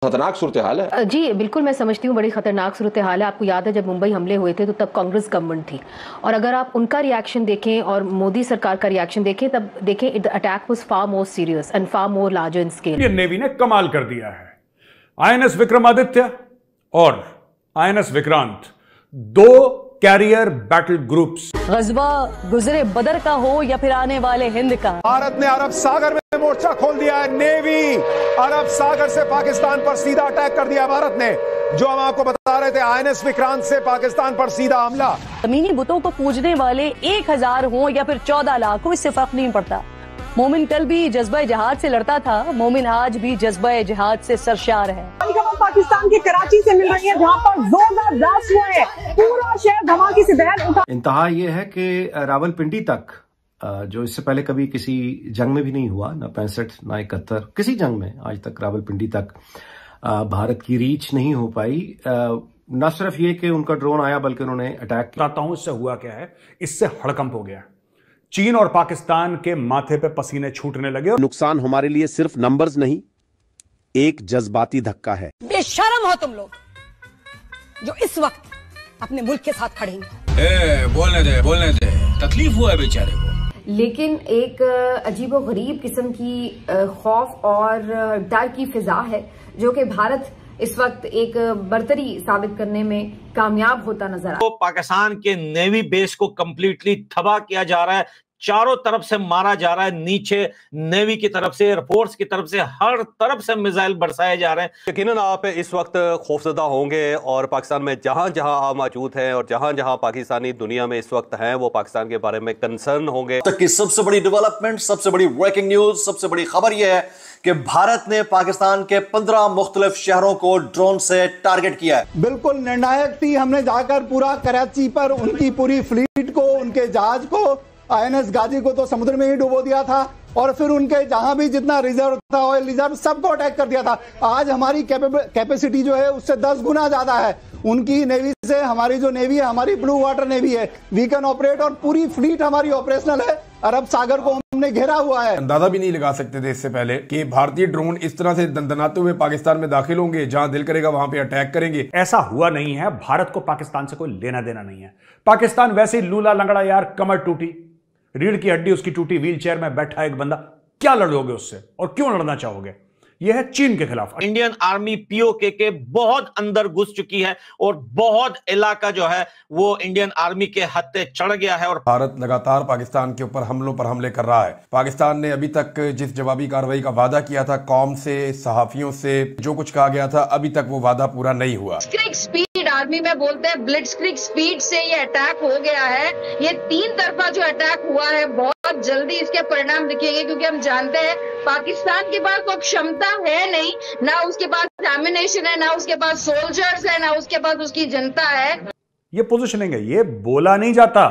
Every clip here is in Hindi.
खतरनाक सूरत हाल है। जी बिल्कुल, मैं समझती हूँ बड़ी खतरनाक सूरत हाल है। आपको याद है जब मुंबई हमले हुए थे तो तब कांग्रेस गवर्नमेंट थी, और अगर आप उनका रिएक्शन देखें और मोदी सरकार का रिएक्शन देखें तब देखें the attack was far more serious and far more larger in scale. Indian navy ने कमाल कर दिया है। आईएनएस विक्रमादित्य और आईएनएस विक्रांत, दो कैरियर बैटल ग्रुप्स। गजवा गुजरे बदर का हो या फिर आने वाले हिंद का, भारत ने अरब सागर में मोर्चा खोल दिया है। नेवी अरब सागर से पाकिस्तान पर सीधा अटैक कर दिया भारत ने। जो हम आपको बता रहे थे, आईएनएस विक्रांत से पाकिस्तान पर सीधा हमला। जमीनी बुतों को पूजने वाले 1000 हो या फिर 14 लाख हो, इससे फर्क नहीं पड़ता। मोमिन कल भी जज्बा जिहाद से लड़ता था, मोमिन आज भी जज्बा जिहाद से सरशार है। पाकिस्तान के कराची से मिल रही है, जहां पर जोरदार ब्लास्ट हुए हैं, पूरा शहर धमाके से दहल उठा। इंतहा ये है कि रावलपिंडी तक, जो इससे पहले कभी किसी जंग में भी नहीं हुआ, ना 65 ना 71, किसी जंग में आज तक रावलपिंडी तक भारत की रीच नहीं हो पाई। न सिर्फ ये कि उनका ड्रोन आया बल्कि उन्होंने अटैक किया। बताता हूं इससे हुआ क्या है। इससे हड़कंप हो गया। चीन और पाकिस्तान के माथे पे पसीने छूटने लगे। नुकसान हमारे लिए सिर्फ नंबर्स नहीं, एक जज्बाती धक्का है। बेशरम हो तुम लोग जो इस वक्त अपने मुल्क के साथ खड़े हैं। बोलने दे, तकलीफ हुआ है बेचारे को। लेकिन एक अजीबोगरीब किस्म की खौफ और डर की फिजा है जो कि भारत इस वक्त एक बर्तरी साबित करने में कामयाब होता नजर आ रहा है। तो पाकिस्तान के नेवी बेस को कंप्लीटली तबाह किया जा रहा है, चारों तरफ से मारा जा रहा है, नीचे नेवी की तरफ से, एयरफोर्स की तरफ से, हर तरफ से मिसाइल बरसाए जा रहे हैं। यकीनन आप इस वक्त खौफजदा होंगे और पाकिस्तान में जहां जहां आप मौजूद हैं और जहां जहां पाकिस्तानी दुनिया में इस वक्त हैं वो पाकिस्तान के बारे में कंसर्न होंगे। तक की सबसे बड़ी डेवलपमेंट, सबसे बड़ी ब्रेकिंग न्यूज, सबसे बड़ी खबर यह है कि भारत ने पाकिस्तान के 15 मुख्तलिफ शहरों को ड्रोन से टारगेट किया है। बिल्कुल निर्णायक थी। हमने जाकर पूरा कराची पर उनकी पूरी फ्लीट को, उनके जहाज को, आईएनएस गाजी को तो समुद्र में ही डुबो दिया था, और फिर उनके जहां भी जितना रिजर्व था, ऑयल रिजर्व, सबको अटैक कर दिया था। आज हमारी कैपेसिटी जो है उससे 10 गुना ज्यादा है उनकी नेवी से। हमारी जो नेवी है, हमारी ब्लू वाटर नेवी है, वी कैन ऑपरेट, और पूरी फ्लीट हमारी ऑपरेशनल है। अरब सागर को हमने घेरा हुआ है। अंदाजा भी नहीं लगा सकते थे इससे पहले कि भारतीय ड्रोन इस तरह से दंदनाते हुए पाकिस्तान में दाखिल होंगे, जहां दिल करेगा वहां पे अटैक करेंगे। ऐसा हुआ नहीं है। भारत को पाकिस्तान से कोई लेना देना नहीं है। पाकिस्तान वैसे ही लूला लंगड़ा यार, कमर टूटी, रीढ़ की हड्डी उसकी टूटी, व्हील चेयर में बैठा एक बंदा, क्या लड़ोगे उससे और क्यों लड़ना चाहोगे? यह है चीन के खिलाफ। इंडियन आर्मी पीओके के बहुत अंदर घुस चुकी है और बहुत इलाका जो है वो इंडियन आर्मी के हत्थे चढ़ गया है। और भारत लगातार पाकिस्तान के ऊपर हमलों पर हमले कर रहा है। पाकिस्तान ने अभी तक जिस जवाबी कार्रवाई का वादा किया था कौम से, सहाफियों से, जो कुछ कहा गया था, अभी तक वो वादा पूरा नहीं हुआ। स्पीड आर्मी में बोलते हैं, ब्लिट्जक्रिग स्पीड से ये अटैक हो गया है। ये 3 तरफा जो अटैक हुआ है, बहुत जल्दी इसके परिणाम दिखेंगे, क्योंकि हम जानते हैं पाकिस्तान के पास कोई क्षमता है नहीं, ना उसके पास एमिनेशन है, ना उसके पास सोल्जर्स है, ना उसके पास उसकी जनता है। ये पोजीशनिंग है, ये बोला नहीं जाता,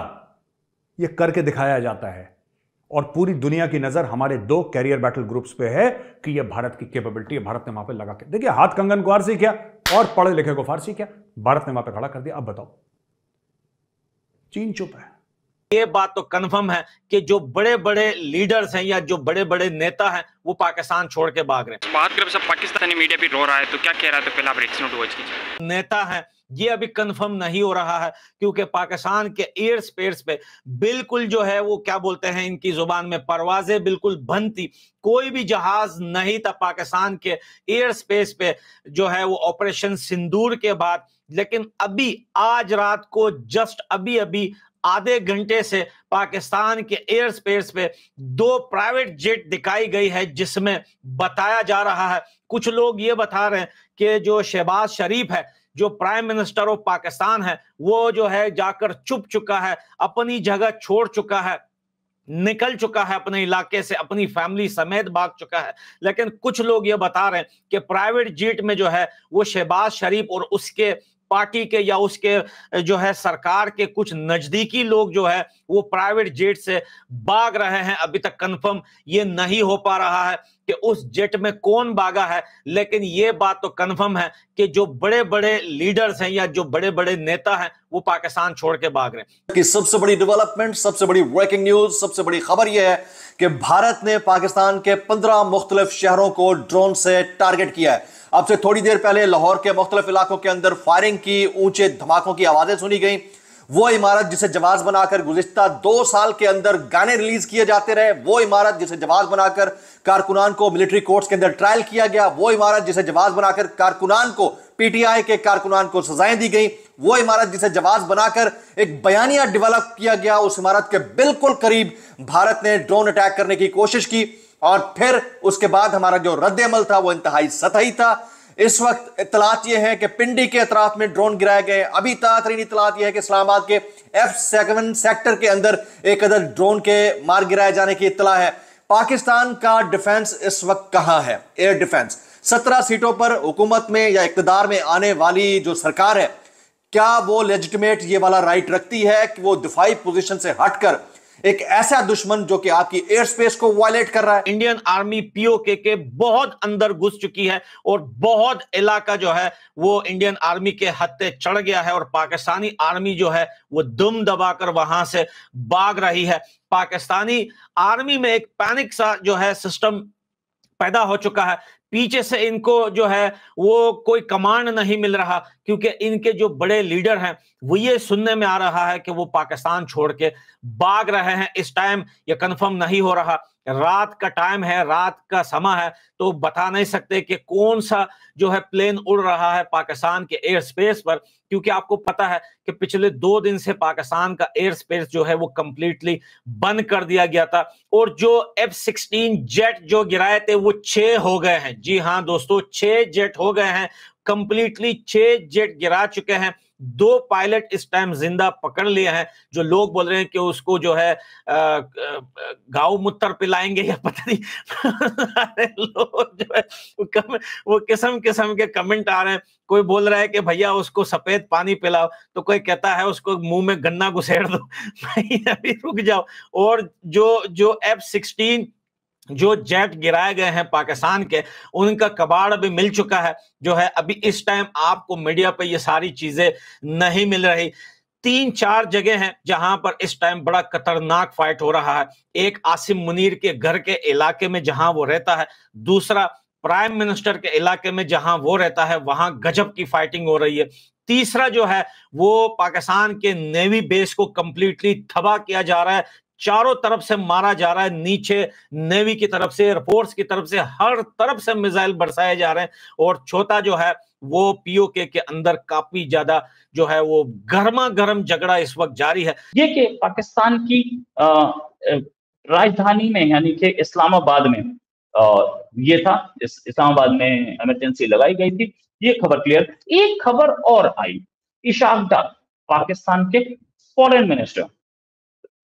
ये करके दिखाया जाता है। और पूरी दुनिया की नजर हमारे 2 कैरियर बैटल ग्रुप्स पे है कि ये भारत की कैपेबिलिटी है। भारत ने वहां पे लगा के देखिए, हाथ कंगन को फारसी किया और पढ़े लिखे को फारसी किया, भारत ने वहां पे खड़ा कर दिया। अब बताओ, चीन चुप है। ये बात तो कंफर्म है कि जो बड़े बड़े लीडर्स हैं या जो बड़े बड़े नेता हैं वो पाकिस्तान छोड़ के भाग रहे हैं। बात करें सब पाकिस्तानी मीडिया भी रो रहा है, तो क्या कह रहा है? तो पहले आप रिएक्शन वॉच कीजिए। नेता हैं ये अभी कंफर्म नहीं हो रहा है, क्योंकि पाकिस्तान के एयर स्पेस पे बिल्कुल जो है वो क्या बोलते हैं इनकी जुबान में, परवाजें बिल्कुल बंद थी। कोई भी जहाज नहीं था पाकिस्तान के एयर स्पेस पे जो है वो ऑपरेशन सिंदूर के बाद। लेकिन अभी आज रात को जस्ट अभी आधे घंटे से पाकिस्तान के एयर स्पेस पे 2 प्राइवेट जेट दिखाई गई है, जिसमें बताया जा रहा है, कुछ लोग ये बता रहे हैं कि जो शहबाज शरीफ है, जो प्राइम मिनिस्टर ऑफ पाकिस्तान है, वो जो है जाकर छुप चुका है, अपनी जगह छोड़ चुका है, निकल चुका है अपने इलाके से, अपनी फैमिली समेत भाग चुका है। लेकिन कुछ लोग ये बता रहे हैं कि प्राइवेट जेट में जो है वो शहबाज शरीफ और उसके पार्टी के या उसके जो है सरकार के कुछ नजदीकी लोग जो है वो प्राइवेट जेट से भाग रहे हैं। अभी तक कंफर्म ये नहीं हो पा रहा है कि उस जेट में कौन भागा है, लेकिन ये बात तो कंफर्म है कि जो बड़े बड़े लीडर्स हैं या जो बड़े बड़े नेता हैं वो पाकिस्तान छोड़ के भाग रहे हैं। कि सबसे बड़ी डेवलपमेंट, सबसे बड़ी ब्रेकिंग न्यूज, सबसे बड़ी खबर यह है कि भारत ने पाकिस्तान के 15 मुख्तलिफ शहरों को ड्रोन से टारगेट किया है। अब से थोड़ी देर पहले लाहौर के मुख्तलिफ इलाकों के अंदर फायरिंग की, ऊंचे धमाकों की आवाजें सुनी गई। वो इमारत जिसे जवाज बनाकर गुज़िश्ता 2 साल के अंदर गाने रिलीज किए जाते रहे, वो इमारत जिसे जवाज बनाकर कारकुनान को मिलिट्री कोर्ट्स के अंदर ट्रायल किया गया, वो इमारत जिसे जवाज बनाकर कारकुनान को, पीटीआई के कारकुनान को सजाएं दी गई, वो इमारत जिसे जवाज बनाकर एक बयानिया डेवलप किया गया, उस इमारत के बिल्कुल करीब भारत ने ड्रोन अटैक करने की कोशिश की और फिर उसके बाद हमारा जो रद्द-ए-अमल था वो इंतहाई सतही था। इस वक्त इत्तलात यह है कि पिंडी के अतराफ में ड्रोन गिराए गए। अभी ताज़ा इत्तलात यह है कि इस्लामाबाद के F7 सेक्टर के अंदर एक अदद ड्रोन के मार गिराए जाने की इत्तला है। पाकिस्तान का डिफेंस इस वक्त कहां है? एयर डिफेंस 17 सीटों पर हुकूमत में या इक्तदार में आने वाली जो सरकार है, क्या वो लेजिटिमेट ये वाला राइट रखती है कि वो दिफाई पोजीशन से हटकर एक ऐसा दुश्मन जो कि आपकी एयर स्पेस को वायलेट कर रहा है? इंडियन आर्मी पीओके के बहुत अंदर घुस चुकी है और बहुत इलाका जो है वो इंडियन आर्मी के हत्थे चढ़ गया है और पाकिस्तानी आर्मी जो है वो दुम दबाकर वहां से भाग रही है। पाकिस्तानी आर्मी में एक पैनिक सा जो है सिस्टम पैदा हो चुका है। पीछे से इनको जो है वो कोई कमांड नहीं मिल रहा, क्योंकि इनके जो बड़े लीडर हैं वो ये सुनने में आ रहा है कि वो पाकिस्तान छोड़ के भाग रहे हैं। इस टाइम ये कंफर्म नहीं हो रहा, रात का टाइम है, रात का समय है, तो बता नहीं सकते कि कौन सा जो है प्लेन उड़ रहा है पाकिस्तान के एयर स्पेस पर, क्योंकि आपको पता है कि पिछले 2 दिन से पाकिस्तान का एयर स्पेस जो है वो कंप्लीटली बंद कर दिया गया था और जो F-16 जेट जो गिराए थे वो 6 हो गए हैं। जी हाँ दोस्तों, 6 जेट हो गए हैं, कंप्लीटली 6 जेट गिरा चुके हैं। 2 पायलट इस टाइम जिंदा पकड़ लिए हैं। जो लोग बोल रहे हैं कि उसको जो है गाँव मूत्र पिलाएंगे या पता नहीं लोग जो है वो किस्म किस्म के कमेंट आ रहे हैं। कोई बोल रहा है कि भैया उसको सफेद पानी पिलाओ, तो कोई कहता है उसको मुंह में गन्ना घुसेड़ दो। भाई अभी रुक जाओ। और जो F-16 जो जेट गिराए गए हैं पाकिस्तान के, उनका कबाड़ भी मिल चुका है जो है। अभी इस टाइम आपको मीडिया पे ये सारी चीजें नहीं मिल रही। 3-4 जगह हैं जहां पर इस टाइम बड़ा खतरनाक फाइट हो रहा है। एक आसिम मुनीर के घर के इलाके में जहां वो रहता है, दूसरा प्राइम मिनिस्टर के इलाके में जहां वो रहता है, वहां गजब की फाइटिंग हो रही है। तीसरा जो है वो पाकिस्तान के नेवी बेस को कंप्लीटली तबाह किया जा रहा है, चारों तरफ से मारा जा रहा है, नीचे नेवी की तरफ से, एयरफोर्स की तरफ से, हर तरफ से मिसाइल बरसाए जा रहे हैं। और चौथा जो है वो पीओके के अंदर काफी ज्यादा जो है वो गर्मा गर्म झगड़ा इस वक्त जारी है। ये कि पाकिस्तान की राजधानी में यानी कि इस्लामाबाद में ये था, इस्लामाबाद में इमरजेंसी लगाई गई थी, ये खबर क्लियर। एक खबर और आई, इशाक डार पाकिस्तान के फॉरेन मिनिस्टर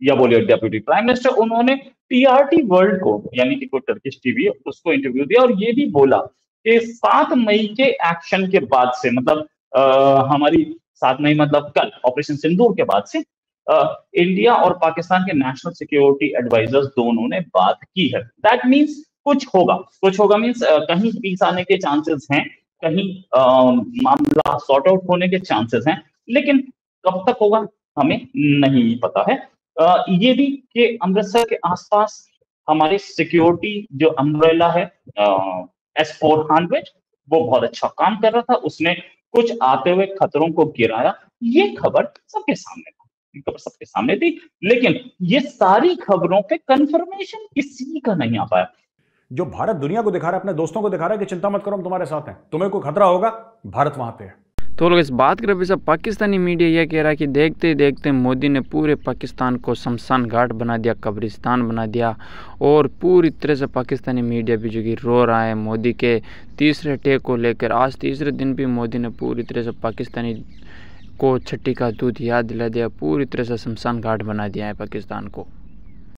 या बोलिए डेप्यूटी प्राइम मिनिस्टर, उन्होंने TRT वर्ल्ड को यानी कि कोई टर्किश टीवी उसको इंटरव्यू दिया और ये भी बोला कि 7 मई के एक्शन के बाद से, मतलब हमारी 7 मई मतलब कल ऑपरेशन सिंदूर के बाद से इंडिया और पाकिस्तान के नेशनल सिक्योरिटी एडवाइजर्स दोनों ने बात की है। दैट मीन्स कुछ होगा मीन्स कहीं पीस आने के चांसेस हैं, कहीं मामला सॉर्ट आउट होने के चांसेस हैं, लेकिन कब तक होगा हमें नहीं पता है। ये भी कि अमृतसर के आसपास हमारी सिक्योरिटी जो अम्ब्रेला है S-400 वो बहुत अच्छा काम कर रहा था, उसने कुछ आते हुए खतरों को गिराया। ये खबर सबके सामने थी, लेकिन ये सारी खबरों पे कंफर्मेशन किसी का नहीं आ पाया। जो भारत दुनिया को दिखा रहा है, अपने दोस्तों को दिखा रहा है कि चिंता मत करो, हम तुम्हारे साथ हैं, तुम्हें कोई खतरा होगा, भारत वहां पे है। तो लोग इस बात कर सब पाकिस्तानी मीडिया यह कह रहा है कि देखते देखते मोदी ने पूरे पाकिस्तान को शमशान घाट बना दिया, कब्रिस्तान बना दिया, और पूरी तरह से पाकिस्तानी मीडिया भी जो कि रो रहा है मोदी के तीसरे अटैक को लेकर। आज तीसरे दिन भी मोदी ने पूरी तरह से पाकिस्तानी को छठी का दूध याद दिला दिया, पूरी तरह से शमशान घाट बना दिया है पाकिस्तान को।